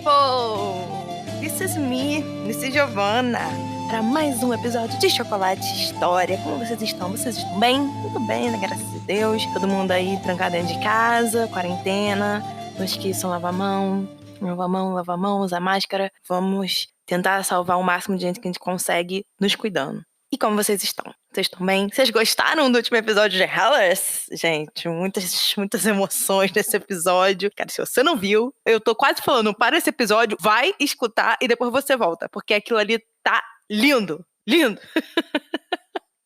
people! This is me, this is Giovanna, para mais um episódio de Chocolate História. Como vocês estão? Vocês estão bem? Tudo bem, né? Graças a Deus. Todo mundo aí trancado dentro de casa, quarentena. Não esqueçam, lavar a mão, usar máscara. Vamos tentar salvar o máximo de gente que a gente consegue nos cuidando. E como vocês estão? Vocês estão bem? Vocês gostaram do último episódio de Hellas? Gente, muitas emoções nesse episódio. Cara, se você não viu, eu tô quase falando, para esse episódio, vai escutar e depois você volta, porque aquilo ali tá lindo, lindo.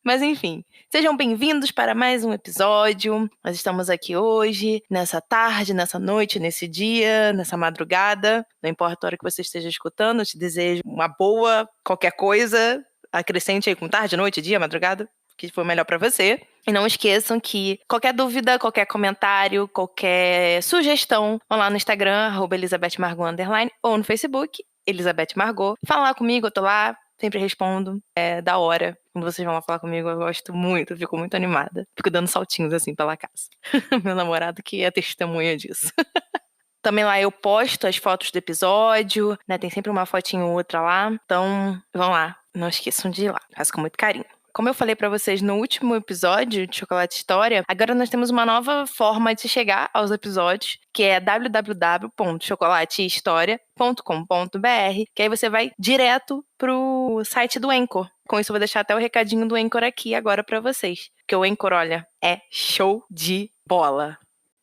Mas enfim, sejam bem-vindos para mais um episódio. Nós estamos aqui hoje, nessa tarde, nessa noite, nesse dia, nessa madrugada. Não importa a hora que você esteja escutando, eu te desejo uma boa qualquer coisa. Acrescente aí com tarde, noite, dia, madrugada, que for melhor pra você. E não esqueçam que qualquer dúvida, qualquer comentário, qualquer sugestão, vão lá no Instagram, @ElizabethMargot_, ou no Facebook, Elizabeth Margot. Fala lá comigo, eu tô lá, sempre respondo. É da hora. Quando vocês vão lá falar comigo, eu gosto muito, eu fico muito animada. Fico dando saltinhos assim pela casa. Meu namorado que é testemunha disso. Também lá eu posto as fotos do episódio, né? Tem sempre uma fotinho ou outra lá. Então, vão lá. Não esqueçam de ir lá. Faço com muito carinho. Como eu falei pra vocês no último episódio de Chocolate História, agora nós temos uma nova forma de chegar aos episódios, que é www.chocolatehistoria.com.br, que aí você vai direto pro site do Anchor. Com isso eu vou deixar até o recadinho do Anchor aqui agora pra vocês. Porque o Anchor, olha, é show de bola.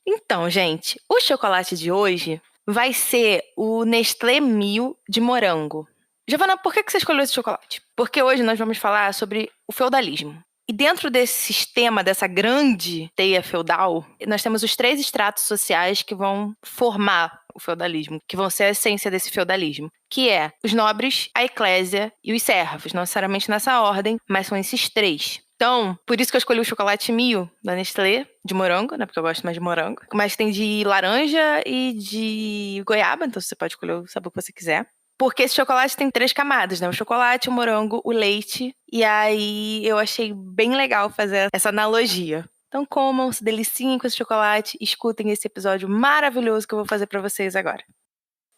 Então, gente, o chocolate de hoje vai ser o Nestlé Mil de morango. Giovana, por que você escolheu esse chocolate? Porque hoje nós vamos falar sobre o feudalismo. E dentro desse sistema, dessa grande teia feudal, nós temos os 3 estratos sociais que vão formar o feudalismo, que vão ser a essência desse feudalismo, que é os nobres, a eclésia e os servos, não necessariamente nessa ordem, mas são esses 3. Então, por isso que eu escolhi o chocolate Mil da Nestlé, de morango, né? Porque eu gosto mais de morango. Mas tem de laranja e de goiaba, então você pode escolher o sabor que você quiser. Porque esse chocolate tem 3 camadas, né? O chocolate, o morango, o leite. E aí eu achei bem legal fazer essa analogia. Então comam, se deliciem com esse chocolate, escutem esse episódio maravilhoso que eu vou fazer pra vocês agora.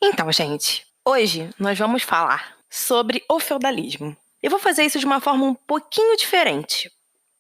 Então, gente, hoje nós vamos falar sobre o feudalismo. Eu vou fazer isso de uma forma um pouquinho diferente.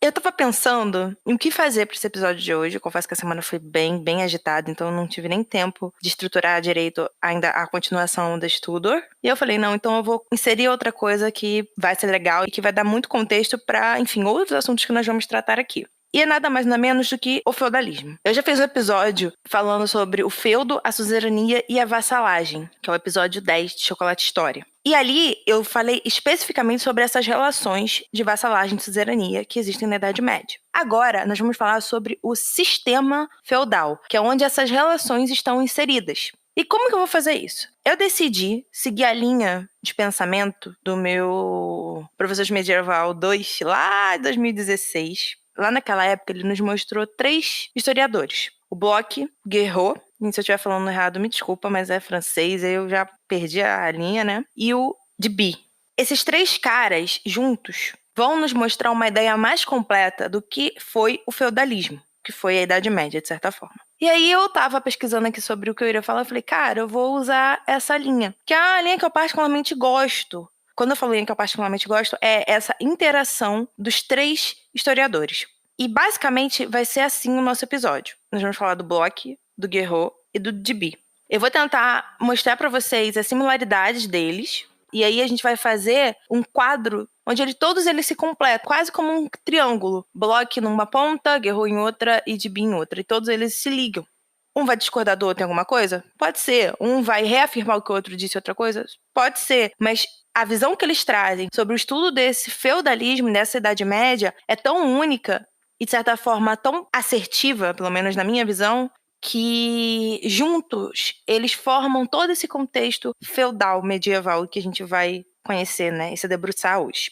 Eu tava pensando em o que fazer para esse episódio de hoje. Eu confesso que a semana foi bem agitada, então eu não tive nem tempo de estruturar direito ainda a continuação da Tudor. E eu falei, não, então eu vou inserir outra coisa que vai ser legal e que vai dar muito contexto para, enfim, outros assuntos que nós vamos tratar aqui. E é nada mais nada menos do que o feudalismo. Eu já fiz um episódio falando sobre o feudo, a suzerania e a vassalagem, que é o episódio 10 de Chocolate História. E ali eu falei especificamente sobre essas relações de vassalagem e suzerania que existem na Idade Média. Agora nós vamos falar sobre o sistema feudal, que é onde essas relações estão inseridas. E como que eu vou fazer isso? Eu decidi seguir a linha de pensamento do meu professor de medieval 2, lá em 2016. Lá naquela época, ele nos mostrou 3 historiadores. O Bloch, Guerreau, e se eu estiver falando errado, me desculpa, mas é francês, aí eu já perdi a linha, né? E o Deby. Esses 3 caras, juntos, vão nos mostrar uma ideia mais completa do que foi o feudalismo, que foi a Idade Média, de certa forma. E aí eu tava pesquisando aqui sobre o que eu iria falar, eu falei, cara, eu vou usar essa linha, que é a linha que eu particularmente gosto. Quando eu falo linha que eu particularmente gosto, é essa interação dos 3 historiadores. E basicamente vai ser assim o nosso episódio. Nós vamos falar do Bloch, do Guerreau e do Deby. Eu vou tentar mostrar pra vocês as similaridades deles, e aí a gente vai fazer um quadro onde todos eles se completam, quase como um triângulo. Bloch numa ponta, Guerreau em outra e Deby em outra. E todos eles se ligam. Um vai discordar do outro em alguma coisa? Pode ser. Um vai reafirmar o que o outro disse outra coisa? Pode ser. Mas a visão que eles trazem sobre o estudo desse feudalismo, dessa Idade Média, é tão única e, de certa forma, tão assertiva, pelo menos na minha visão, que juntos eles formam todo esse contexto feudal, medieval, que a gente vai conhecer, né, e se debruçar hoje.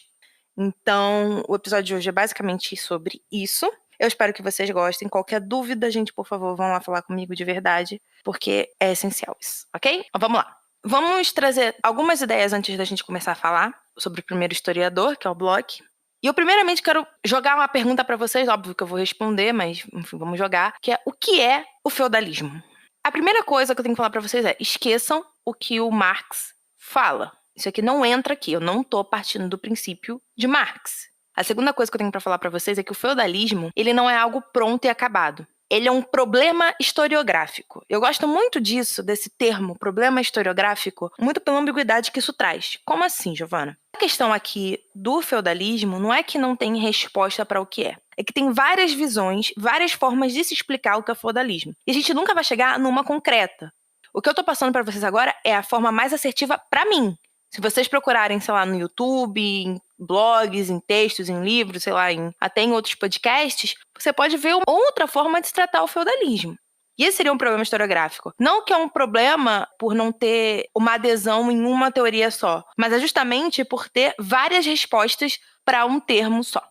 Então, o episódio de hoje é basicamente sobre isso. Eu espero que vocês gostem. Qualquer dúvida, gente, por favor, vão lá falar comigo de verdade, porque é essencial isso, ok? Então, vamos lá. Vamos trazer algumas ideias antes da gente começar a falar sobre o primeiro historiador, que é o Bloch. E eu primeiramente quero jogar uma pergunta para vocês, óbvio que eu vou responder, mas enfim, vamos jogar, que é o que é o feudalismo? A primeira coisa que eu tenho que falar para vocês é, esqueçam o que o Marx fala. Isso aqui não entra aqui, eu não tô partindo do princípio de Marx. A segunda coisa que eu tenho para falar para vocês é que o feudalismo, ele não é algo pronto e acabado. Ele é um problema historiográfico. Eu gosto muito disso, desse termo, problema historiográfico, muito pela ambiguidade que isso traz. Como assim, Giovana? A questão aqui do feudalismo não é que não tem resposta para o que é. É que tem várias visões, várias formas de se explicar o que é feudalismo. E a gente nunca vai chegar numa concreta. O que eu tô passando para vocês agora é a forma mais assertiva para mim. Se vocês procurarem, sei lá, no YouTube, em blogs, em textos, em livros, sei lá, até em outros podcasts, você pode ver uma outra forma de se tratar o feudalismo. E esse seria um problema historiográfico. Não que é um problema por não ter uma adesão em uma teoria só, mas é justamente por ter várias respostas para um termo só.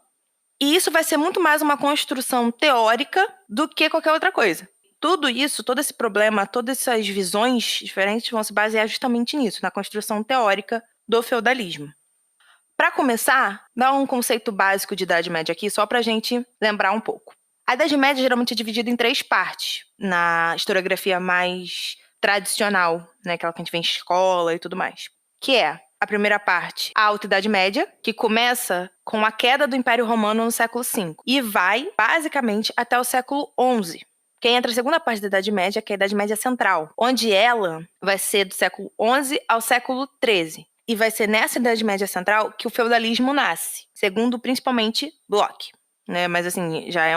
E isso vai ser muito mais uma construção teórica do que qualquer outra coisa. Tudo isso, todo esse problema, todas essas visões diferentes vão se basear justamente nisso, na construção teórica do feudalismo. Para começar, dá um conceito básico de Idade Média aqui, só para a gente lembrar um pouco. A Idade Média geralmente é dividida em 3 partes, na historiografia mais tradicional, né, aquela que a gente vê em escola e tudo mais. Que é a primeira parte, a Alta Idade Média, que começa com a queda do Império Romano no século V e vai, basicamente, até o século XI. Quem entra a segunda parte da Idade Média, que é a Idade Média Central, onde ela vai ser do século XI ao século XIII. E vai ser nessa Idade Média Central que o feudalismo nasce, segundo principalmente Locke. Né? Mas assim, já é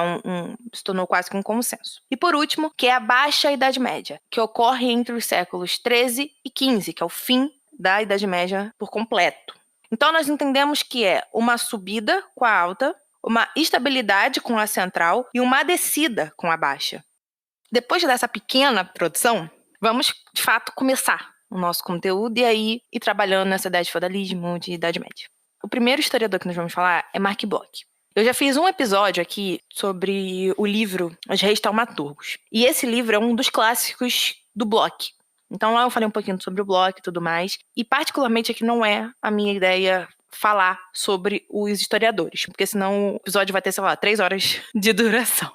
se tornou quase que um consenso. E por último, que é a Baixa Idade Média, que ocorre entre os séculos XIII e XV, que é o fim da Idade Média por completo. Então nós entendemos que é uma subida com a alta, uma estabilidade com a central e uma descida com a baixa. Depois dessa pequena introdução, vamos, de fato, começar o nosso conteúdo e aí ir trabalhando nessa ideia de feudalismo, de Idade Média. O primeiro historiador que nós vamos falar é Mark Bloch. Eu já fiz um episódio aqui sobre o livro Os Reis Taumaturgos. E esse livro é um dos clássicos do Bloch. Então lá eu falei um pouquinho sobre o Bloch e tudo mais. E particularmente aqui não é a minha ideia falar sobre os historiadores, porque senão o episódio vai ter, sei lá, 3 horas de duração.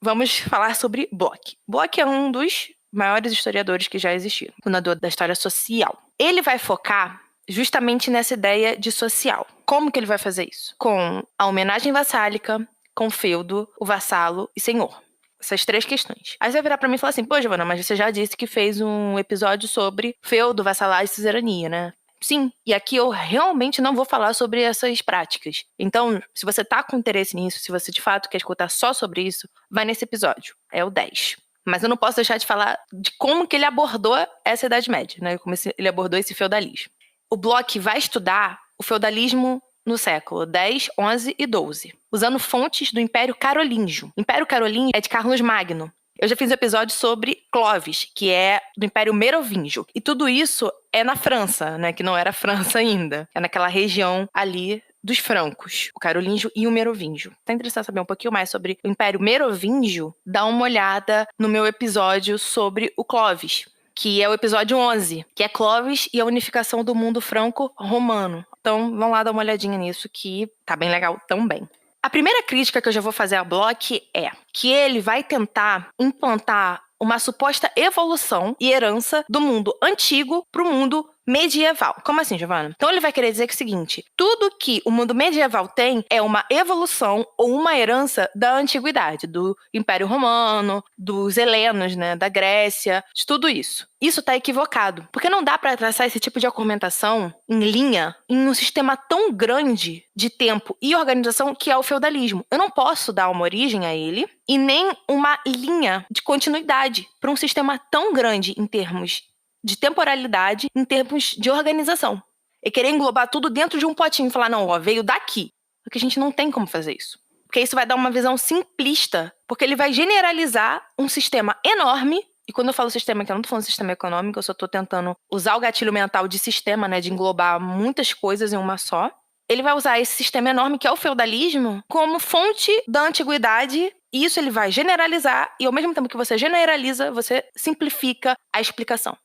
Vamos falar sobre Bloch. Bloch é um dos maiores historiadores que já existiram, fundador da história social. Ele vai focar justamente nessa ideia de social. Como que ele vai fazer isso? Com a homenagem vassálica, com feudo, o vassalo e senhor. Essas 3 questões. Aí você vai virar pra mim e falar assim, pô, Giovana, mas você já disse que fez um episódio sobre feudo, vassalagem e suzerania, né? Sim, e aqui eu realmente não vou falar sobre essas práticas. Então, se você tá com interesse nisso, se você de fato quer escutar só sobre isso, vai nesse episódio. É o 10. Mas eu não posso deixar de falar de como que ele abordou essa Idade Média, né? Como ele abordou esse feudalismo. O Bloch vai estudar o feudalismo no século X, XI e XII, usando fontes do Império Carolíngio. O Império Carolíngio é de Carlos Magno. Eu já fiz um episódio sobre Clovis, que é do Império Merovingio. E tudo isso é na França, né? Que não era França ainda. É naquela região ali dos francos, o carolíngio e o merovingio. Tá interessado em saber um pouquinho mais sobre o Império Merovingio? Dá uma olhada no meu episódio sobre o Clovis, que é o episódio 11, que é Clovis e a unificação do mundo franco-romano. Então, vão lá dar uma olhadinha nisso, que tá bem legal também. A primeira crítica que eu já vou fazer a Bloch é que ele vai tentar implantar uma suposta evolução e herança do mundo antigo para o mundo medieval. Como assim, Giovana? Então ele vai querer dizer que é o seguinte, tudo que o mundo medieval tem é uma evolução ou uma herança da antiguidade, do Império Romano, dos helenos, né, da Grécia, de tudo isso. Isso está equivocado, porque não dá para traçar esse tipo de argumentação em linha em um sistema tão grande de tempo e organização que é o feudalismo. Eu não posso dar uma origem a ele e nem uma linha de continuidade para um sistema tão grande em termos de temporalidade, em termos de organização. E querer englobar tudo dentro de um potinho e falar, não, ó, veio daqui. Porque a gente não tem como fazer isso. Porque isso vai dar uma visão simplista, porque ele vai generalizar um sistema enorme. E quando eu falo sistema aqui, eu não tô falando sistema econômico, eu só tô tentando usar o gatilho mental de sistema, né, de englobar muitas coisas em uma só. Ele vai usar esse sistema enorme, que é o feudalismo, como fonte da antiguidade. E isso ele vai generalizar, e ao mesmo tempo que você generaliza, você simplifica a explicação.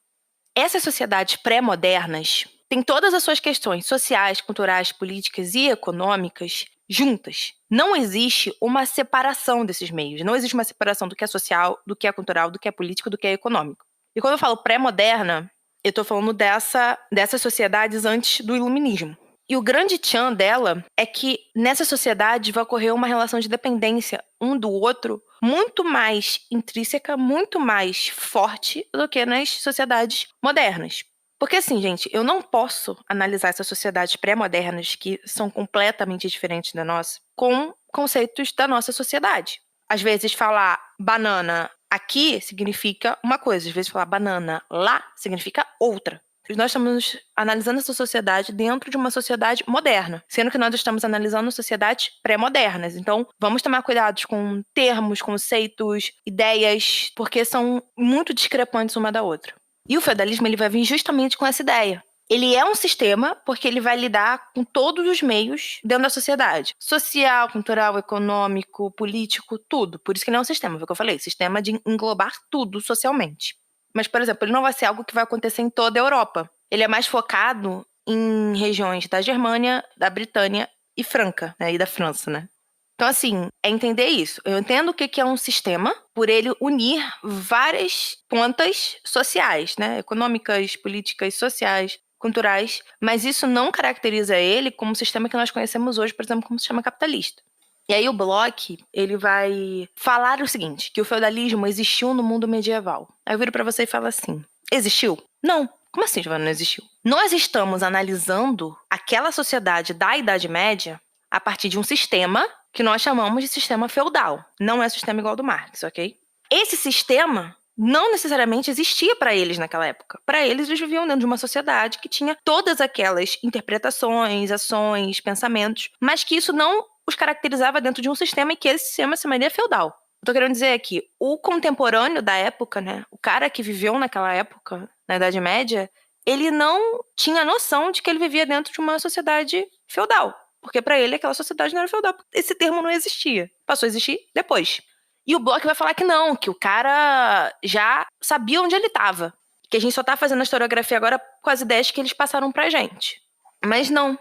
Essas sociedades pré-modernas têm todas as suas questões sociais, culturais, políticas e econômicas juntas. Não existe uma separação desses meios. Não existe uma separação do que é social, do que é cultural, do que é político, do que é econômico. E quando eu falo pré-moderna, Eu tô falando dessas sociedades antes do iluminismo. E o grande tchan dela é que nessa sociedade vai ocorrer uma relação de dependência um do outro muito mais intrínseca, muito mais forte do que nas sociedades modernas. Porque assim, gente, eu não posso analisar essas sociedades pré-modernas, que são completamente diferentes da nossa, com conceitos da nossa sociedade. Às vezes falar banana aqui significa uma coisa, às vezes falar banana lá significa outra. Nós estamos analisando essa sociedade dentro de uma sociedade moderna, sendo que nós estamos analisando sociedades pré-modernas. Então, vamos tomar cuidado com termos, conceitos, ideias, porque são muito discrepantes uma da outra. E o feudalismo ele vai vir justamente com essa ideia. Ele é um sistema porque ele vai lidar com todos os meios dentro da sociedade. Social, cultural, econômico, político, tudo. Por isso que não é um sistema, foi o que eu falei. Sistema de englobar tudo socialmente. Mas, por exemplo, ele não vai ser algo que vai acontecer em toda a Europa. Ele é mais focado em regiões da Germânia, da Britânia e Franca, né? E da França, né? Então, assim, é entender isso. Eu entendo o que é um sistema por ele unir várias pontas sociais, né? Econômicas, políticas, sociais, culturais, mas isso não caracteriza ele como o sistema que nós conhecemos hoje, por exemplo, como sistema capitalista. E aí o Bloch, ele vai falar o seguinte, que o feudalismo existiu no mundo medieval. Aí eu viro pra você e falo assim, existiu? Não. Como assim, Giovana, não existiu? Nós estamos analisando aquela sociedade da Idade Média a partir de um sistema que nós chamamos de sistema feudal. Não é sistema igual ao do Marx, ok? Esse sistema não necessariamente existia para eles naquela época. Para eles, eles viviam dentro de uma sociedade que tinha todas aquelas interpretações, ações, pensamentos, mas que isso não os caracterizava dentro de um sistema e que esse sistema se chamaria feudal. Eu tô querendo dizer aqui, o contemporâneo da época, né, o cara que viveu naquela época, na Idade Média, ele não tinha noção de que ele vivia dentro de uma sociedade feudal. Porque para ele aquela sociedade não era feudal, esse termo não existia. Passou a existir depois. E o Bloch vai falar que não, que o cara já sabia onde ele estava. Que a gente só tá fazendo a historiografia agora com as ideias que eles passaram pra gente. Mas não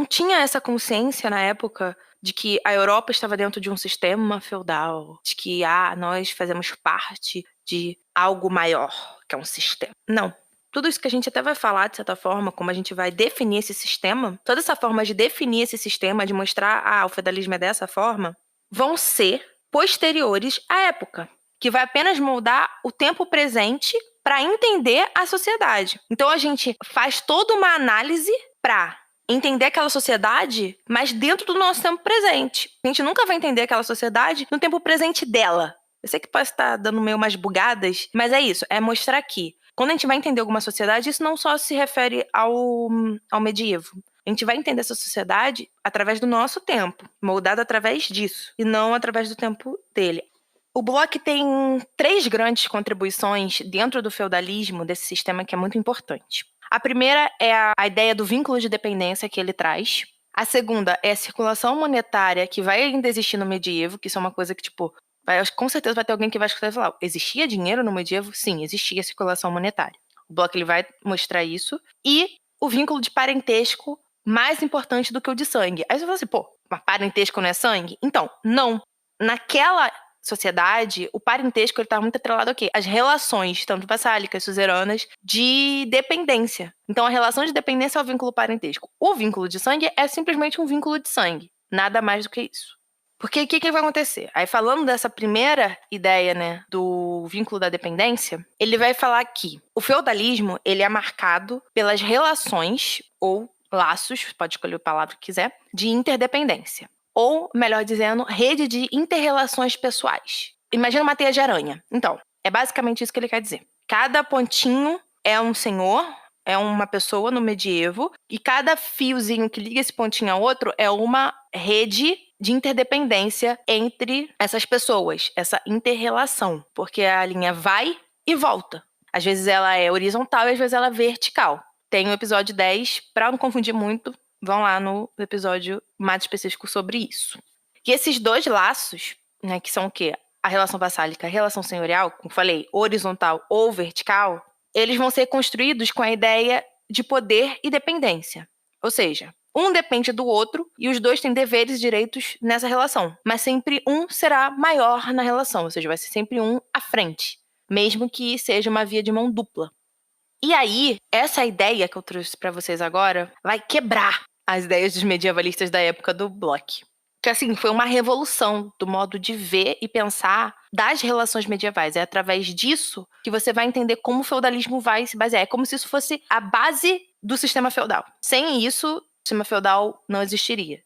tinha essa consciência na época de que a Europa estava dentro de um sistema feudal, de que nós fazemos parte de algo maior, que é um sistema. Não. Tudo isso que a gente até vai falar, de certa forma, como a gente vai definir esse sistema, toda essa forma de definir esse sistema, de mostrar, o feudalismo é dessa forma, vão ser posteriores à época, que vai apenas moldar o tempo presente para entender a sociedade. Então a gente faz toda uma análise para entender aquela sociedade, mas dentro do nosso tempo presente. A gente nunca vai entender aquela sociedade no tempo presente dela. Eu sei que pode estar dando meio umas bugadas, mas é isso, é mostrar que quando a gente vai entender alguma sociedade, isso não só se refere ao medievo. A gente vai entender essa sociedade através do nosso tempo, moldado através disso, e não através do tempo dele. O Bloch tem 3 grandes contribuições dentro do feudalismo, desse sistema que é muito importante. A primeira é a ideia do vínculo de dependência que ele traz. A segunda é a circulação monetária, que vai ainda existir no medievo, que isso é uma coisa que, com certeza vai ter alguém que vai escutar e falar, existia dinheiro no medievo? Sim, existia circulação monetária. O Bloch ele vai mostrar isso. E o vínculo de parentesco mais importante do que o de sangue. Aí você fala assim, mas parentesco não é sangue? Então, não. Naquela sociedade, o parentesco está muito atrelado ao quê? As relações, tanto vassálicas, suzeranas, de dependência. Então, a relação de dependência é o vínculo parentesco. O vínculo de sangue é simplesmente um vínculo de sangue. Nada mais do que isso. Porque o que vai acontecer? Aí, falando dessa primeira ideia, né, do vínculo da dependência, ele vai falar que o feudalismo, ele é marcado pelas relações ou laços, pode escolher a palavra que quiser, de interdependência. Ou, melhor dizendo, rede de interrelações pessoais. Imagina uma teia de aranha. Então, é basicamente isso que ele quer dizer. Cada pontinho é um senhor, é uma pessoa no medievo, e cada fiozinho que liga esse pontinho a outro é uma rede de interdependência entre essas pessoas, essa interrelação, porque a linha vai e volta. Às vezes ela é horizontal e às vezes ela é vertical. Tem o episódio 10, para não confundir muito, vão lá no episódio mais específico sobre isso. E esses 2 laços, né, que são o quê? A relação vassálica, a relação senhorial, como falei, horizontal ou vertical, eles vão ser construídos com a ideia de poder e dependência. Ou seja, um depende do outro e os 2 têm deveres e direitos nessa relação. Mas sempre um será maior na relação, ou seja, vai ser sempre um à frente, mesmo que seja uma via de mão dupla. E aí, essa ideia que eu trouxe pra vocês agora vai quebrar as ideias dos medievalistas da época do Bloch. Que, assim, foi uma revolução do modo de ver e pensar das relações medievais. É através disso que você vai entender como o feudalismo vai se basear. É como se isso fosse a base do sistema feudal. Sem isso, o sistema feudal não existiria.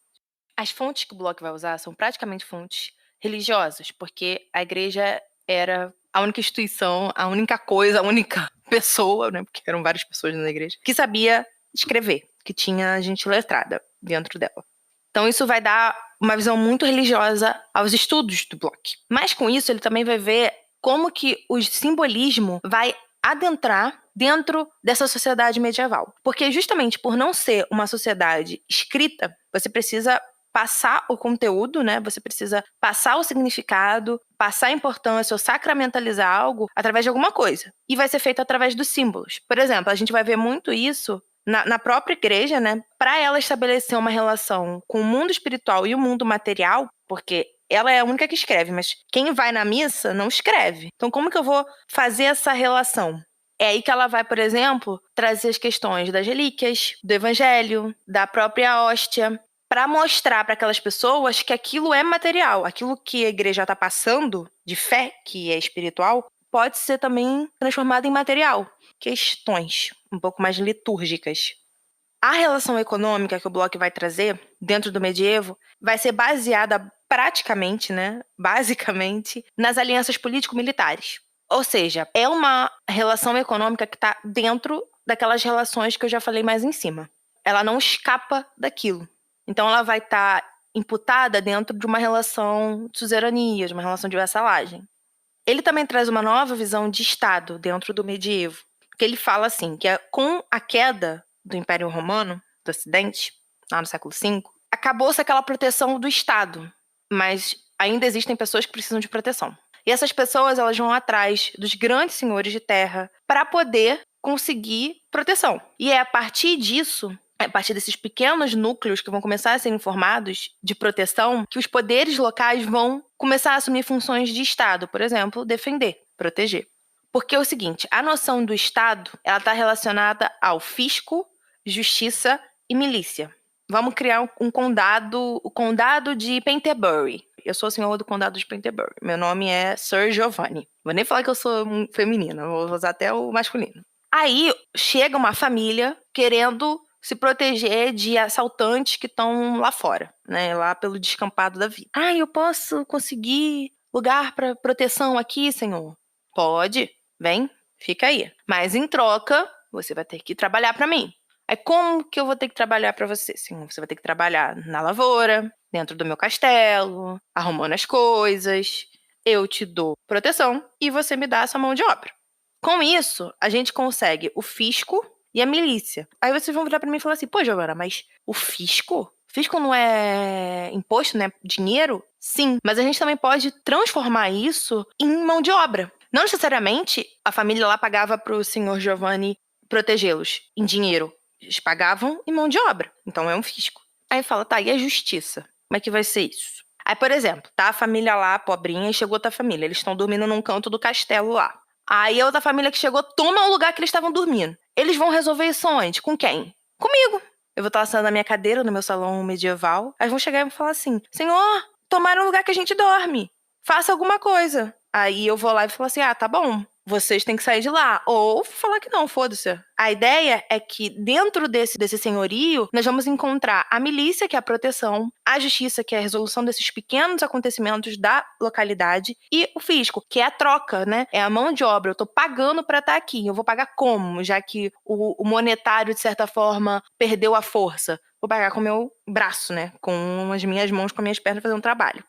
As fontes que o Bloch vai usar são praticamente fontes religiosas, porque a igreja era a única instituição, a única coisa, a única pessoa, né, porque eram várias pessoas na igreja, que sabia escrever, que tinha gente letrada dentro dela. Então isso vai dar uma visão muito religiosa aos estudos do Bloch. Mas com isso ele também vai ver como que o simbolismo vai adentrar dentro dessa sociedade medieval. Porque justamente por não ser uma sociedade escrita, você precisa passar o conteúdo, né? Você precisa passar o significado, passar a importância ou sacramentalizar algo através de alguma coisa. E vai ser feito através dos símbolos. Por exemplo, a gente vai ver muito isso na própria igreja, né? Para ela estabelecer uma relação com o mundo espiritual e o mundo material, porque ela é a única que escreve, mas quem vai na missa não escreve. Então, como que eu vou fazer essa relação? É aí que ela vai, por exemplo, trazer as questões das relíquias, do evangelho, da própria hóstia, para mostrar para aquelas pessoas que aquilo é material, aquilo que a igreja está passando de fé, que é espiritual, pode ser também transformado em material. Questões um pouco mais litúrgicas. A relação econômica que o Bloch vai trazer dentro do medievo vai ser baseada praticamente, né, basicamente, nas alianças político-militares. Ou seja, é uma relação econômica que está dentro daquelas relações que eu já falei mais em cima. Ela não escapa daquilo. Então ela vai estar imputada dentro de uma relação de suzerania, de uma relação de vassalagem. Ele também traz uma nova visão de Estado dentro do medievo, porque ele fala assim, que com a queda do Império Romano, do Ocidente, lá no século V, acabou-se aquela proteção do Estado, mas ainda existem pessoas que precisam de proteção. E essas pessoas, elas vão atrás dos grandes senhores de terra para poder conseguir proteção. E é a partir disso, a partir desses pequenos núcleos que vão começar a ser formados de proteção, que os poderes locais vão começar a assumir funções de Estado, por exemplo, defender, proteger. Porque é o seguinte, a noção do Estado, ela está relacionada ao fisco, justiça e milícia. Vamos criar um condado, o condado de Canterbury. Eu sou o senhor do condado de Canterbury. Meu nome é Sir Giovanni. Vou nem falar que eu sou feminina, vou usar até o masculino. Aí chega uma família querendo se proteger de assaltantes que estão lá fora, né? Lá pelo descampado da vida. Ah, eu posso conseguir lugar para proteção aqui, senhor? Pode, vem, fica aí. Mas em troca, você vai ter que trabalhar para mim. Aí como que eu vou ter que trabalhar para você, senhor? Você vai ter que trabalhar na lavoura, dentro do meu castelo, arrumando as coisas. Eu te dou proteção e você me dá essa mão de obra. Com isso, a gente consegue o fisco e a milícia. Aí vocês vão virar pra mim e falar assim, pô, Giovana, mas o fisco? Fisco não é imposto, não é dinheiro? Sim, mas a gente também pode transformar isso em mão de obra. Não necessariamente a família lá pagava pro senhor Giovanni protegê-los em dinheiro. Eles pagavam em mão de obra. Então é um fisco. Aí fala, tá, e a justiça? Como é que vai ser isso? Aí, por exemplo, tá a família lá, pobrinha, e chegou outra família. Eles estão dormindo num canto do castelo lá. Aí a outra família que chegou toma o lugar que eles estavam dormindo. Eles vão resolver isso onde? Com quem? Comigo. Eu vou estar sentando na minha cadeira, no meu salão medieval. Aí vão chegar e vão falar assim, senhor, tomaram o lugar que a gente dorme. Faça alguma coisa. Aí eu vou lá e falo assim, ah, tá bom. Vocês têm que sair de lá. Ou falar que não, foda-se. A ideia é que dentro desse senhorio, nós vamos encontrar a milícia, que é a proteção, a justiça, que é a resolução desses pequenos acontecimentos da localidade, e o fisco, que é a troca, né? É a mão de obra. Eu tô pagando pra estar aqui. Eu vou pagar como? Já que o monetário, de certa forma, perdeu a força. Vou pagar com o meu braço, né? Com as minhas mãos, com as minhas pernas, fazendo um trabalho.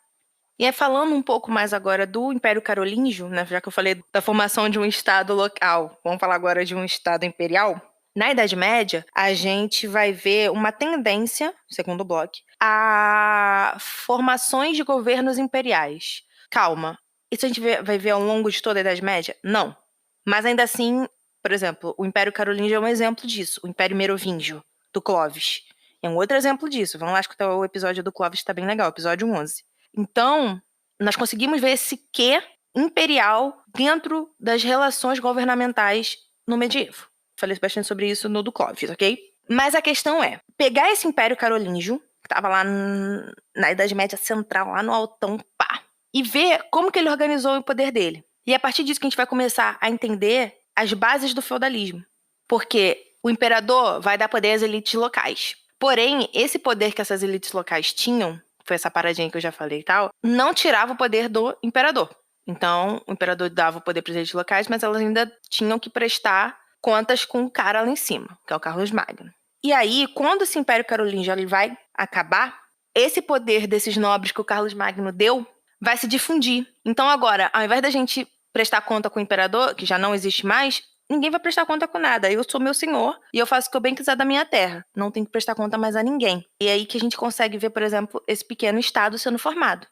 E aí, falando um pouco mais agora do Império Carolíngio, né, já que eu falei da formação de um estado local, vamos falar agora de um estado imperial. Na Idade Média, a gente vai ver uma tendência, segundo o Bloch, a formações de governos imperiais. Calma, isso a gente vai ver ao longo de toda a Idade Média? Não. Mas ainda assim, por exemplo, o Império Carolíngio é um exemplo disso, o Império Merovingio, do Clovis. É um outro exemplo disso. Vamos lá escutar o episódio do Clovis, está bem legal, episódio 11. Então, nós conseguimos ver esse quê imperial dentro das relações governamentais no medievo. falei bastante sobre isso no do Clovis, ok? Mas a questão é, pegar esse Império Carolíngio, que tava lá na Idade Média Central, lá no altão, pá, e ver como que ele organizou o poder dele. E é a partir disso que a gente vai começar a entender as bases do feudalismo. Porque o imperador vai dar poder às elites locais. Porém, esse poder que essas elites locais tinham, foi essa paradinha que eu já falei e tal, não tirava o poder do imperador. Então, o imperador dava o poder para as elites locais, mas elas ainda tinham que prestar contas com o cara lá em cima, que é o Carlos Magno. E aí, quando esse Império Carolíngio ele vai acabar, esse poder desses nobres que o Carlos Magno deu vai se difundir. Então agora, ao invés da gente prestar conta com o imperador, que já não existe mais, ninguém vai prestar conta com nada. Eu sou meu senhor e eu faço o que eu bem quiser da minha terra. Não tenho que prestar conta mais a ninguém. E é aí que a gente consegue ver, por exemplo, esse pequeno estado sendo formado.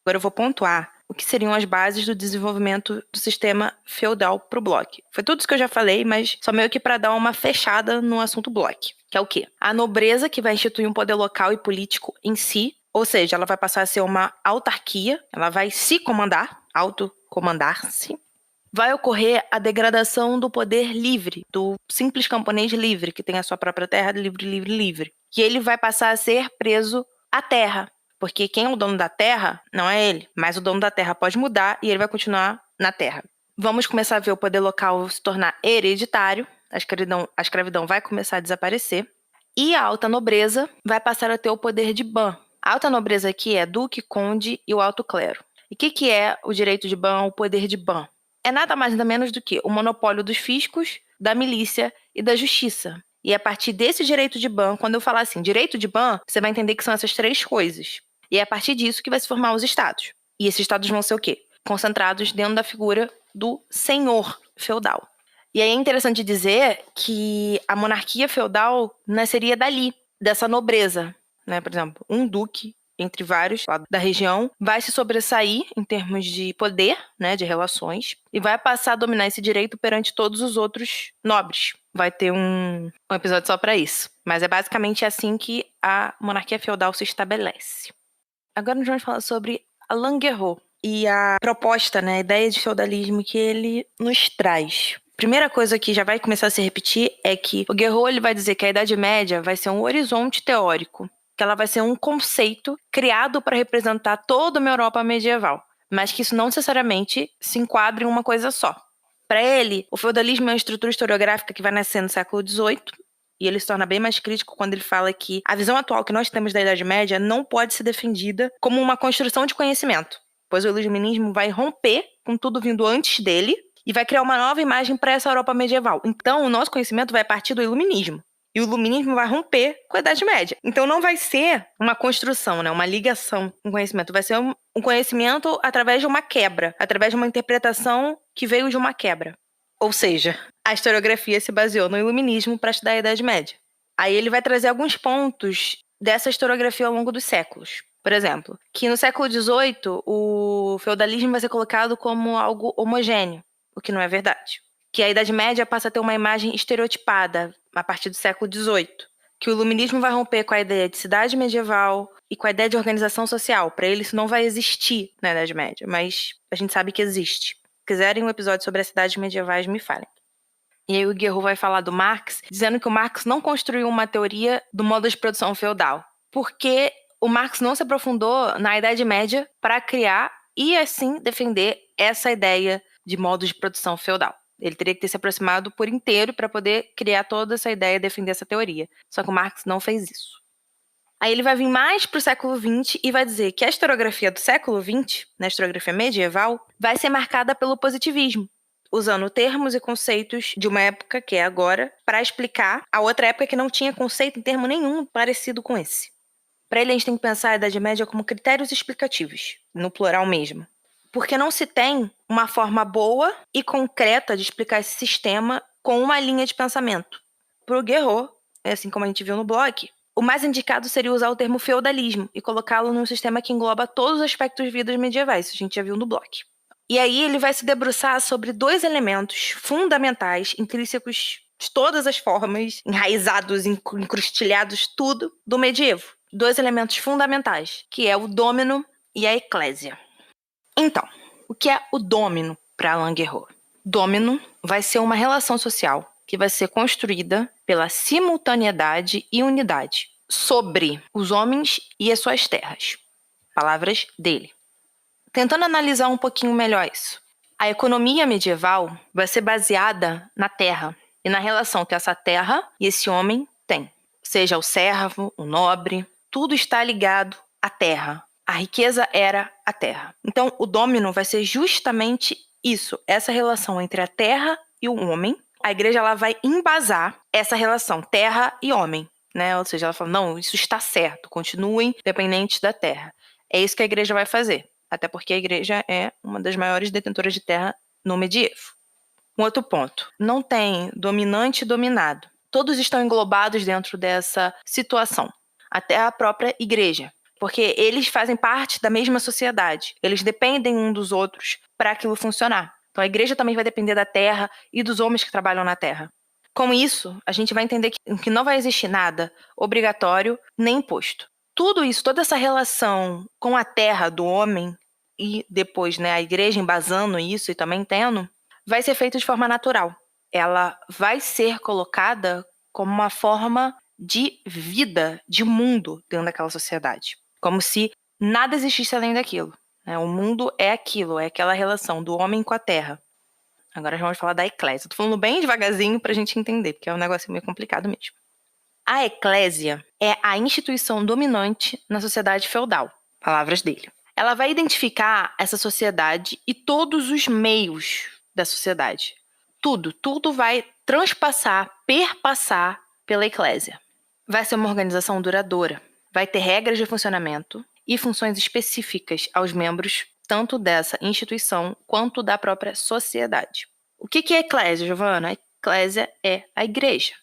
Agora eu vou pontuar o que seriam as bases do desenvolvimento do sistema feudal pro bloco. Foi tudo isso que eu já falei, mas só meio que para dar uma fechada no assunto bloco. Que é o quê? A nobreza, que vai instituir um poder local e político em si, ou seja, ela vai passar a ser uma autarquia, ela vai se comandar, autocomandar-se. Vai ocorrer a degradação do poder livre, do simples camponês livre, que tem a sua própria terra, livre, livre, livre. Que ele vai passar a ser preso à terra, porque quem é o dono da terra não é ele, mas o dono da terra pode mudar e ele vai continuar na terra. Vamos começar a ver o poder local se tornar hereditário, a escravidão vai começar a desaparecer, e a alta nobreza vai passar a ter o poder de ban. A alta nobreza aqui é duque, conde e o alto clero. E o que é o direito de ban, o poder de ban? É nada mais nada menos do que o monopólio dos fiscos, da milícia e da justiça. E a partir desse direito de ban, quando eu falar assim, direito de ban, você vai entender que são essas três coisas. E é a partir disso que vai se formar os estados. E esses estados vão ser o quê? Concentrados dentro da figura do senhor feudal. E aí é interessante dizer que a monarquia feudal nasceria dali, dessa nobreza, né? Por exemplo, um duque, entre vários lá da região, vai se sobressair em termos de poder, né, de relações, e vai passar a dominar esse direito perante todos os outros nobres. Vai ter um episódio só para isso. Mas é basicamente assim que a monarquia feudal se estabelece. Agora nós vamos falar sobre Alain Guerreau e a proposta, né, a ideia de feudalismo que ele nos traz. Primeira coisa que já vai começar a se repetir é que o Guerreau ele vai dizer que a Idade Média vai ser um horizonte teórico, que ela vai ser um conceito criado para representar toda uma Europa medieval, mas que isso não necessariamente se enquadra em uma coisa só. Para ele, o feudalismo é uma estrutura historiográfica que vai nascer no século XVIII, e ele se torna bem mais crítico quando ele fala que a visão atual que nós temos da Idade Média não pode ser defendida como uma construção de conhecimento, pois o iluminismo vai romper com tudo vindo antes dele e vai criar uma nova imagem para essa Europa medieval. Então, o nosso conhecimento vai partir do iluminismo. E o iluminismo vai romper com a Idade Média. Então, não vai ser uma construção, né? Uma ligação com o conhecimento. Vai ser um conhecimento através de uma quebra, através de uma interpretação que veio de uma quebra. Ou seja, a historiografia se baseou no iluminismo para estudar a Idade Média. Aí ele vai trazer alguns pontos dessa historiografia ao longo dos séculos. Por exemplo, que no século XVIII o feudalismo vai ser colocado como algo homogêneo, o que não é verdade. Que a Idade Média passa a ter uma imagem estereotipada a partir do século XVIII. Que o iluminismo vai romper com a ideia de cidade medieval e com a ideia de organização social. Para ele isso não vai existir na Idade Média, mas a gente sabe que existe. Se quiserem um episódio sobre as cidades medievais, me falem. E aí o Guerreau vai falar do Marx, dizendo que o Marx não construiu uma teoria do modo de produção feudal, porque o Marx não se aprofundou na Idade Média para criar e, assim, defender essa ideia de modo de produção feudal. Ele teria que ter se aproximado por inteiro para poder criar toda essa ideia e defender essa teoria. Só que o Marx não fez isso. Aí ele vai vir mais para o século XX e vai dizer que a historiografia do século XX, na historiografia medieval, vai ser marcada pelo positivismo, usando termos e conceitos de uma época, que é agora, para explicar a outra época que não tinha conceito em termo nenhum parecido com esse. Para ele, a gente tem que pensar a Idade Média como critérios explicativos, no plural mesmo. Porque não se tem uma forma boa e concreta de explicar esse sistema com uma linha de pensamento. Para o Guerreau, assim como a gente viu no blog, o mais indicado seria usar o termo feudalismo e colocá-lo num sistema que engloba todos os aspectos de vidas medievais, isso a gente já viu no blog. E aí ele vai se debruçar sobre dois elementos fundamentais, intrínsecos de todas as formas, enraizados, encrustilhados, tudo, do medievo. Dois elementos fundamentais, que é o dômino e a eclésia. Então, o que é o dômino para Alain Guerreau? Dômino vai ser uma relação social que vai ser construída pela simultaneidade e unidade sobre os homens e as suas terras. Palavras dele. Tentando analisar um pouquinho melhor isso. A economia medieval vai ser baseada na terra e na relação que essa terra e esse homem têm. Seja o servo, o nobre, tudo está ligado à terra. A riqueza era a terra. Então, o domínio vai ser justamente isso, essa relação entre a terra e o homem. A igreja ela vai embasar essa relação terra e homem, né? Ou seja, ela fala, não, isso está certo, continuem dependentes da terra. É isso que a igreja vai fazer, até porque a igreja é uma das maiores detentoras de terra no medievo. Um outro ponto, não tem dominante e dominado. Todos estão englobados dentro dessa situação, até a própria igreja, porque eles fazem parte da mesma sociedade, eles dependem um dos outros para aquilo funcionar. Então a igreja também vai depender da terra e dos homens que trabalham na terra. Com isso, a gente vai entender que não vai existir nada obrigatório nem imposto. Tudo isso, toda essa relação com a terra do homem e depois, né, a igreja embasando isso e também tendo, vai ser feito de forma natural. Ela vai ser colocada como uma forma de vida, de mundo dentro daquela sociedade. Como se nada existisse além daquilo. Né? O mundo é aquilo, é aquela relação do homem com a terra. Agora já vamos falar da eclésia. Tô falando bem devagarzinho pra gente entender, porque é um negócio meio complicado mesmo. A eclésia é a instituição dominante na sociedade feudal. Palavras dele. Ela vai identificar essa sociedade e todos os meios da sociedade. Tudo vai transpassar, perpassar pela eclésia. Vai ser uma organização duradoura. Vai ter regras de funcionamento e funções específicas aos membros tanto dessa instituição quanto da própria sociedade. O que é eclésia, Giovana? A eclésia é a igreja.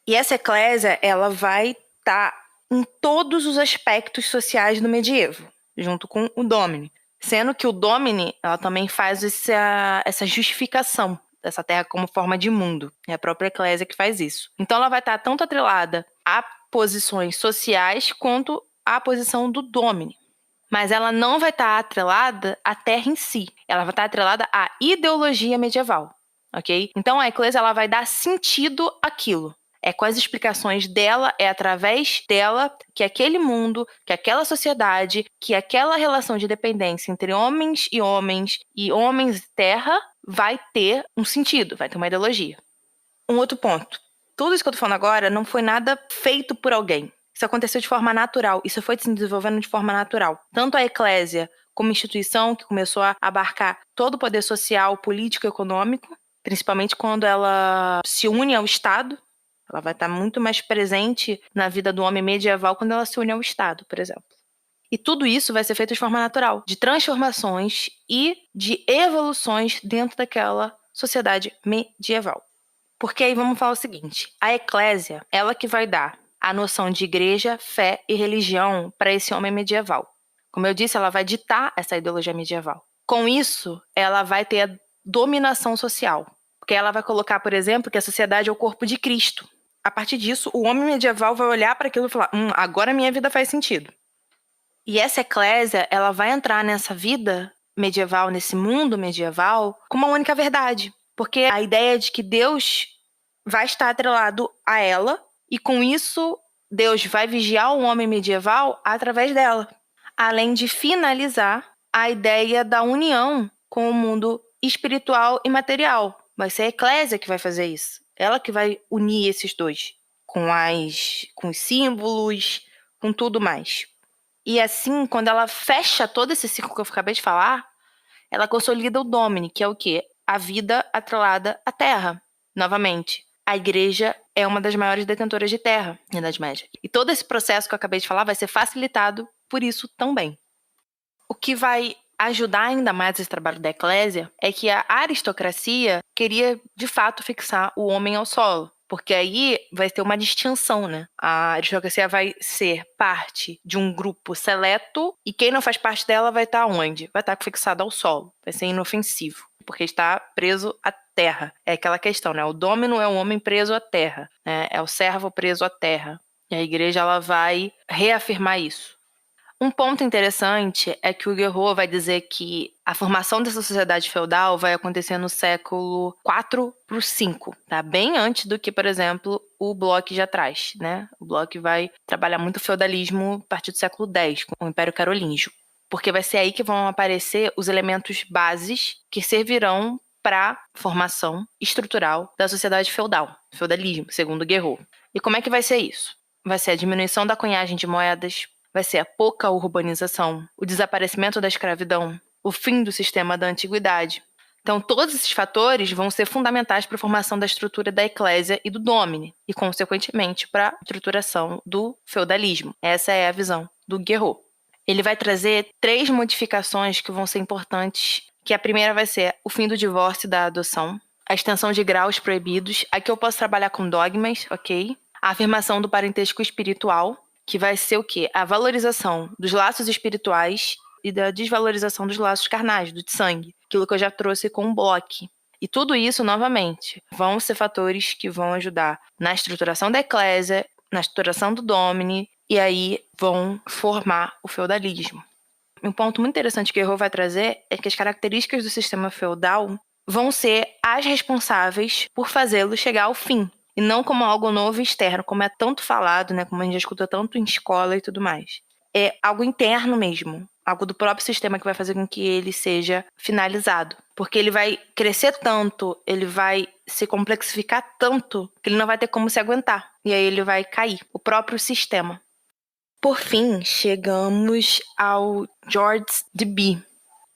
E essa eclésia, ela vai estar em todos os aspectos sociais do medievo, junto com o domine. Sendo que o domine, ela também faz essa justificação dessa terra como forma de mundo. É a própria eclésia que faz isso. Então ela vai estar tanto atrelada a posições sociais quanto à posição do domine. Mas ela não vai estar atrelada à terra em si. Ela vai estar atrelada à ideologia medieval, ok? Então a eclésia ela vai dar sentido àquilo. É com as explicações dela, é através dela que aquele mundo, que aquela sociedade, que aquela relação de dependência entre homens e homens e terra vai ter um sentido, vai ter uma ideologia. Um outro ponto. Tudo isso que eu tô falando agora não foi nada feito por alguém. Isso aconteceu de forma natural, isso foi se desenvolvendo de forma natural. Tanto a eclésia como instituição que começou a abarcar todo o poder social, político e econômico, principalmente quando ela se une ao Estado. Ela vai estar muito mais presente na vida do homem medieval quando ela se une ao Estado, por exemplo. E tudo isso vai ser feito de forma natural, de transformações e de evoluções dentro daquela sociedade medieval. Porque aí vamos falar o seguinte, a eclésia, ela que vai dar a noção de igreja, fé e religião para esse homem medieval. Como eu disse, ela vai ditar essa ideologia medieval. Com isso, ela vai ter a dominação social. Porque ela vai colocar, por exemplo, que a sociedade é o corpo de Cristo. A partir disso, o homem medieval vai olhar para aquilo e falar, agora minha vida faz sentido. E essa eclésia, ela vai entrar nessa vida medieval, nesse mundo medieval, com uma única verdade. Porque a ideia de que Deus vai estar atrelado a ela e com isso Deus vai vigiar o homem medieval através dela. Além de finalizar a ideia da união com o mundo espiritual e material. Vai ser a eclésia que vai fazer isso. Ela que vai unir esses dois, com os símbolos, com tudo mais. E assim, quando ela fecha todo esse ciclo que eu acabei de falar, ela consolida o domine, que é o quê? A vida atrelada à terra. Novamente, a igreja é uma das maiores detentoras de terra na Idade Média. E todo esse processo que eu acabei de falar vai ser facilitado por isso também. O que vai ajudar ainda mais esse trabalho da eclésia é que a aristocracia queria, de fato, fixar o homem ao solo. Porque aí vai ter uma distinção, né? A aristocracia vai ser parte de um grupo seleto e quem não faz parte dela vai estar onde? Vai estar fixado ao solo, vai ser inofensivo, porque está preso à terra. É aquela questão, né? O domino é um homem preso à terra, né? É o servo preso à terra. E a igreja ela vai reafirmar isso. Um ponto interessante é que o Guerreau vai dizer que a formação dessa sociedade feudal vai acontecer no século IV para o V, tá? Bem antes do que, por exemplo, o Bloch já traz, né? O Bloch vai trabalhar muito o feudalismo a partir do século X, com o Império Carolíngio. Porque vai ser aí que vão aparecer os elementos bases que servirão para a formação estrutural da sociedade feudal, feudalismo, segundo Guerreau. E como é que vai ser isso? Vai ser a diminuição da cunhagem de moedas, vai ser a pouca urbanização, o desaparecimento da escravidão, o fim do sistema da antiguidade. Então, todos esses fatores vão ser fundamentais para a formação da estrutura da eclésia e do domine, e, consequentemente, para a estruturação do feudalismo. Essa é a visão do Guerreau. Ele vai trazer 3 modificações que vão ser importantes, que a primeira vai ser o fim do divórcio e da adoção, a extensão de graus proibidos, aqui eu posso trabalhar com dogmas, ok? A afirmação do parentesco espiritual, que vai ser o quê? A valorização dos laços espirituais e da desvalorização dos laços carnais, do de sangue. Aquilo que eu já trouxe com o Bloch. E tudo isso, novamente, vão ser fatores que vão ajudar na estruturação da eclésia, na estruturação do domine, e aí vão formar o feudalismo. Um ponto muito interessante que o Guerreau vai trazer é que as características do sistema feudal vão ser as responsáveis por fazê-lo chegar ao fim, e não como algo novo e externo, como é tanto falado, né, como a gente já escuta tanto em escola e tudo mais. É algo interno mesmo, algo do próprio sistema que vai fazer com que ele seja finalizado. Porque ele vai crescer tanto, ele vai se complexificar tanto, que ele não vai ter como se aguentar. E aí ele vai cair, o próprio sistema. Por fim, chegamos ao George Deby.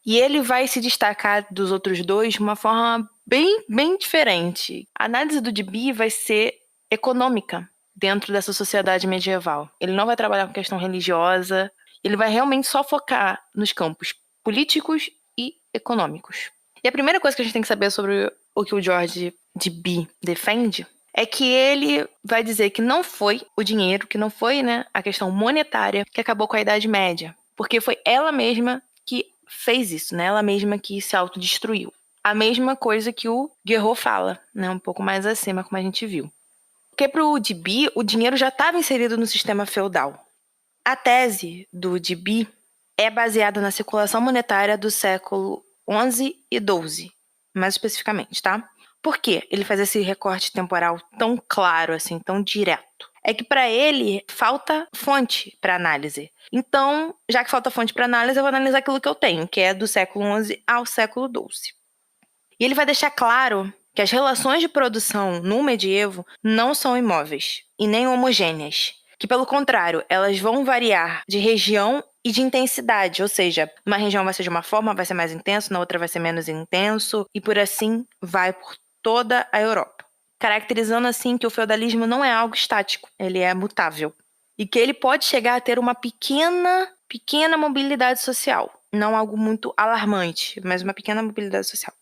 E ele vai se destacar dos outros dois de uma forma bem diferente. A análise do Deby vai ser econômica dentro dessa sociedade medieval. Ele não vai trabalhar com questão religiosa, ele vai realmente só focar nos campos políticos e econômicos. E a primeira coisa que a gente tem que saber sobre o que o George Deby defende é que ele vai dizer que não foi o dinheiro, que não foi, né, a questão monetária que acabou com a Idade Média, porque foi ela mesma que fez isso, né? Ela mesma que se autodestruiu. A mesma coisa que o Guerreau fala, né? Um pouco mais acima, como a gente viu. Porque para o Deby, o dinheiro já estava inserido no sistema feudal. A tese do Deby é baseada na circulação monetária do século XI e XII, mais especificamente, tá? Por que ele faz esse recorte temporal tão claro, assim, tão direto? É que para ele falta fonte para análise. Então, já que falta fonte para análise, eu vou analisar aquilo que eu tenho, que é do século XI ao século XII. E ele vai deixar claro que as relações de produção no medievo não são imóveis e nem homogêneas, que pelo contrário, elas vão variar de região e de intensidade, ou seja, uma região vai ser de uma forma, vai ser mais intenso, na outra vai ser menos intenso, e por assim vai por toda a Europa. Caracterizando assim que o feudalismo não é algo estático, ele é mutável. E que ele pode chegar a ter uma pequena mobilidade social. Não algo muito alarmante, mas uma pequena mobilidade social.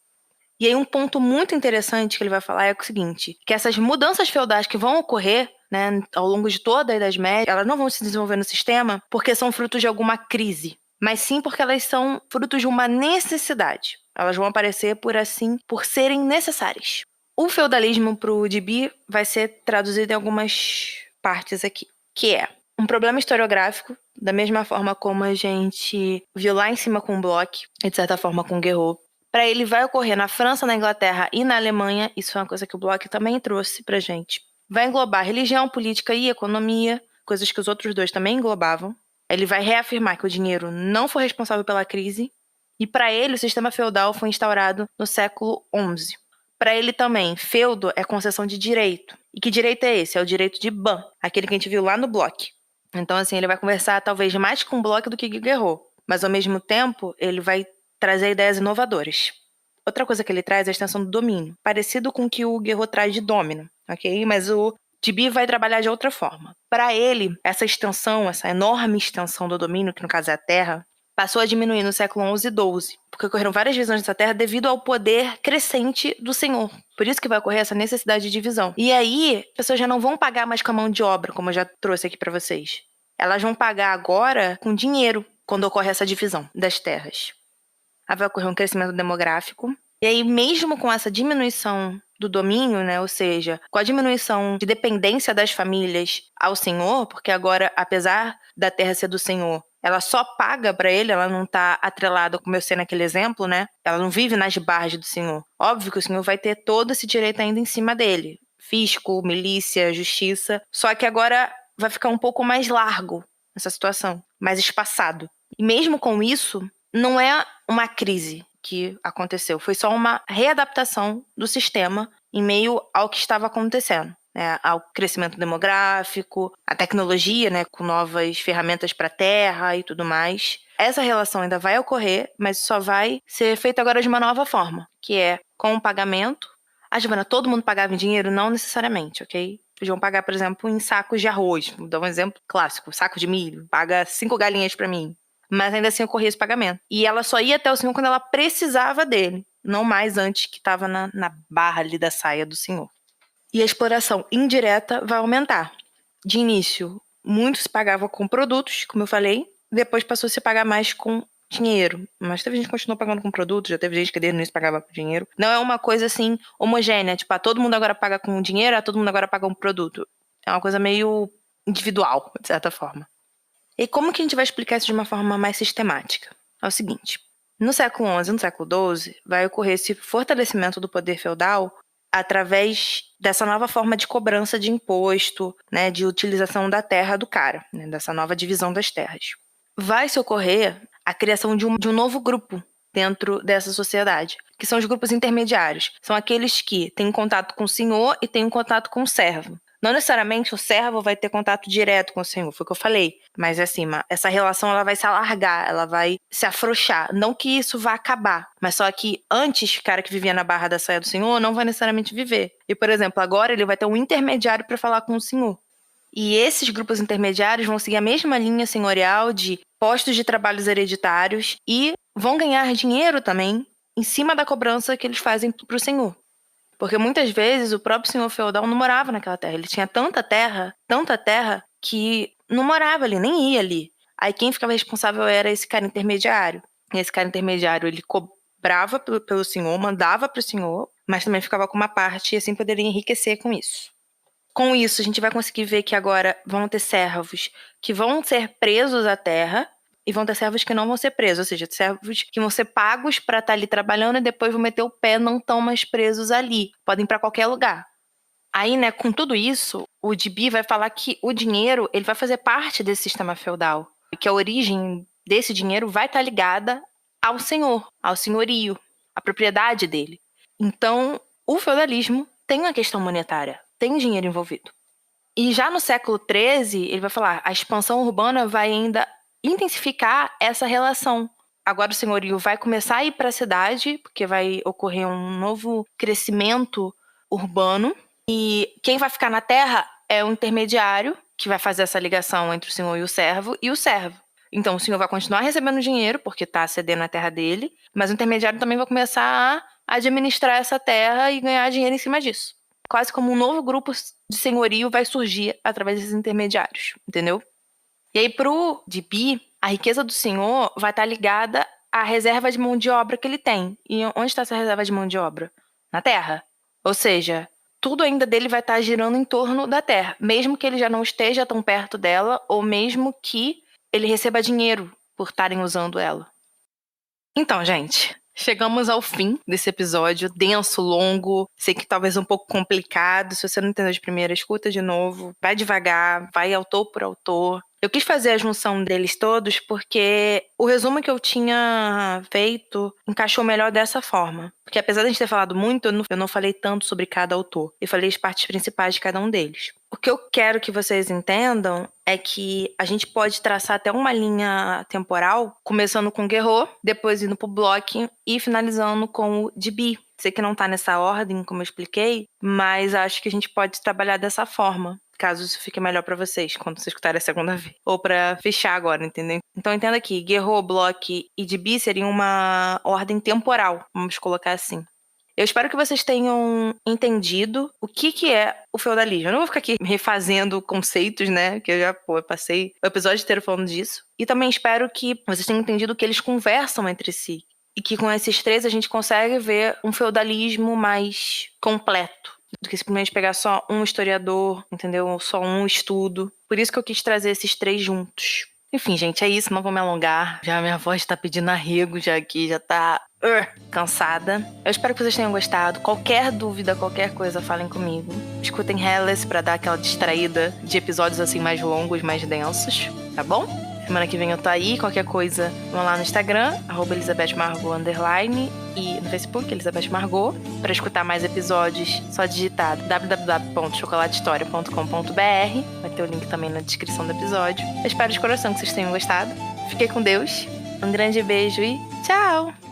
E aí um ponto muito interessante que ele vai falar é o seguinte, que essas mudanças feudais que vão ocorrer, né, ao longo de toda a Idade Média, elas não vão se desenvolver no sistema porque são frutos de alguma crise, mas sim porque elas são frutos de uma necessidade. Elas vão aparecer por serem necessárias. O feudalismo para o Deby vai ser traduzido em algumas partes aqui, que é um problema historiográfico, da mesma forma como a gente viu lá em cima com o Bloch, e de certa forma com o Guerreau. Para ele vai ocorrer na França, na Inglaterra e na Alemanha, isso é uma coisa que o Bloch também trouxe pra gente. Vai englobar religião, política e economia, coisas que os outros dois também englobavam. Ele vai reafirmar que o dinheiro não foi responsável pela crise, e para ele o sistema feudal foi instaurado no século XI. Para ele também, feudo é concessão de direito. E que direito é esse? É o direito de ban, aquele que a gente viu lá no Bloch. Então, assim, ele vai conversar talvez mais com o Bloch do que com o Guerreau, mas ao mesmo tempo ele vai trazer ideias inovadoras. Outra coisa que ele traz é a extensão do domínio, parecido com o que o Guerreau traz de domínio, ok? Mas o Deby vai trabalhar de outra forma. Para ele, essa extensão, essa enorme extensão do domínio, que no caso é a terra, passou a diminuir no século XI e XII, porque ocorreram várias divisões dessa terra devido ao poder crescente do senhor. Por isso que vai ocorrer essa necessidade de divisão. E aí, as pessoas já não vão pagar mais com a mão de obra, como eu já trouxe aqui para vocês. Elas vão pagar agora com dinheiro, quando ocorre essa divisão das terras. Aí vai ocorrer um crescimento demográfico. E aí, mesmo com essa diminuição do domínio, né, ou seja, com a diminuição de dependência das famílias ao senhor, porque agora, apesar da terra ser do senhor, ela só paga pra ele, ela não tá atrelada, como eu sei naquele exemplo, né? Ela não vive nas barras do senhor. Óbvio que o senhor vai ter todo esse direito ainda em cima dele. Fisco, milícia, justiça. Só que agora vai ficar um pouco mais largo essa situação, mais espaçado. E mesmo com isso, não é uma crise que aconteceu, foi só uma readaptação do sistema em meio ao que estava acontecendo, né? Ao crescimento demográfico, a tecnologia, né, com novas ferramentas para a terra e tudo mais. Essa relação ainda vai ocorrer, mas só vai ser feita agora de uma nova forma, que é com o pagamento. Ah, Giovana, todo mundo pagava em dinheiro? Não necessariamente, ok? Podiam pagar, por exemplo, em sacos de arroz. Vou dar um exemplo clássico, saco de milho. Paga 5 galinhas para mim. Mas ainda assim ocorria esse pagamento. E ela só ia até o senhor quando ela precisava dele, não mais antes que estava na barra ali da saia do senhor. E a exploração indireta vai aumentar. De início, muitos pagavam com produtos, como eu falei, depois passou a se pagar mais com dinheiro. Mas teve gente que continuou pagando com produtos, já teve gente que desde o início pagava com dinheiro. Não é uma coisa assim homogênea, tipo, todo mundo agora paga com dinheiro, todo mundo agora paga com produto. É uma coisa meio individual, de certa forma. E como que a gente vai explicar isso de uma forma mais sistemática? É o seguinte, no século XI e no século XII vai ocorrer esse fortalecimento do poder feudal através dessa nova forma de cobrança de imposto, né, de utilização da terra do cara, né, dessa nova divisão das terras. Vai se ocorrer a criação de um novo grupo dentro dessa sociedade, que são os grupos intermediários. São aqueles que têm contato com o senhor e têm um contato com o servo. Não necessariamente o servo vai ter contato direto com o senhor, foi o que eu falei. Mas assim, essa relação ela vai se alargar, ela vai se afrouxar. Não que isso vá acabar, mas só que antes o cara que vivia na barra da saia do senhor não vai necessariamente viver. E, por exemplo, agora ele vai ter um intermediário para falar com o senhor. E esses grupos intermediários vão seguir a mesma linha senhorial de postos de trabalhos hereditários e vão ganhar dinheiro também em cima da cobrança que eles fazem para o senhor. Porque muitas vezes o próprio senhor feudal não morava naquela terra. Ele tinha tanta terra, que não morava ali, nem ia ali. Aí quem ficava responsável era esse cara intermediário. E esse cara intermediário, ele cobrava pelo senhor, mandava para o senhor, mas também ficava com uma parte e assim poderia enriquecer com isso. Com isso, a gente vai conseguir ver que agora vão ter servos que vão ser presos à terra e vão ter servos que não vão ser presos, ou seja, servos que vão ser pagos para estar ali trabalhando e depois vão meter o pé, não estão mais presos ali, podem ir para qualquer lugar. Aí, né, com tudo isso, o Gibi vai falar que o dinheiro ele vai fazer parte desse sistema feudal, e que a origem desse dinheiro vai estar ligada ao senhor, ao senhorio, à propriedade dele. Então, o feudalismo tem uma questão monetária, tem dinheiro envolvido. E já no século XIII, ele vai falar, a expansão urbana vai ainda intensificar essa relação. Agora o senhorio vai começar a ir para a cidade, porque vai ocorrer um novo crescimento urbano. E quem vai ficar na terra é o intermediário, que vai fazer essa ligação entre o senhor e o servo. Então o senhor vai continuar recebendo dinheiro, porque está cedendo a terra dele, mas o intermediário também vai começar a administrar essa terra e ganhar dinheiro em cima disso. Quase como um novo grupo de senhorio vai surgir através desses intermediários, entendeu? E aí, pro Gibi, a riqueza do senhor vai estar ligada à reserva de mão de obra que ele tem. E onde está essa reserva de mão de obra? Na terra. Ou seja, tudo ainda dele vai estar girando em torno da terra, mesmo que ele já não esteja tão perto dela, ou mesmo que ele receba dinheiro por estarem usando ela. Então, gente, chegamos ao fim desse episódio denso, longo, sei que talvez um pouco complicado. Se você não entendeu de primeira, escuta de novo, vai devagar, vai autor por autor. Eu quis fazer a junção deles todos porque o resumo que eu tinha feito encaixou melhor dessa forma. Porque apesar de a gente ter falado muito, eu não falei tanto sobre cada autor. Eu falei as partes principais de cada um deles. O que eu quero que vocês entendam é que a gente pode traçar até uma linha temporal, começando com Guerreau, depois indo pro Bloch e finalizando com o Gibi. Sei que não tá nessa ordem, como eu expliquei, mas acho que a gente pode trabalhar dessa forma, caso isso fique melhor pra vocês, quando vocês escutarem a segunda vez. Ou pra fechar agora, entendeu? Então entenda aqui, Guerreau, Bloch e Gibi seriam uma ordem temporal, vamos colocar assim. Eu espero que vocês tenham entendido o que é o feudalismo. Eu não vou ficar aqui refazendo conceitos, né? Que eu passei o episódio inteiro falando disso. E também espero que vocês tenham entendido que eles conversam entre si. E que com esses três a gente consegue ver um feudalismo mais completo do que simplesmente pegar só um historiador, entendeu? Só um estudo. Por isso que eu quis trazer esses três juntos. Enfim, gente, é isso. Não vou me alongar. Já minha voz tá pedindo arrego já aqui, já tá cansada. Eu espero que vocês tenham gostado. Qualquer dúvida, qualquer coisa, falem comigo. Escutem Hellas pra dar aquela distraída de episódios assim mais longos, mais densos, tá bom? Semana que vem eu tô aí. Qualquer coisa, vão lá no Instagram, @ElizabethMargot_, e no Facebook, Elizabeth Margot. Pra escutar mais episódios, só digitar www.chocolatehistoria.com.br. Vai ter o link também na descrição do episódio. Eu espero de coração que vocês tenham gostado. Fiquem com Deus. Um grande beijo e tchau!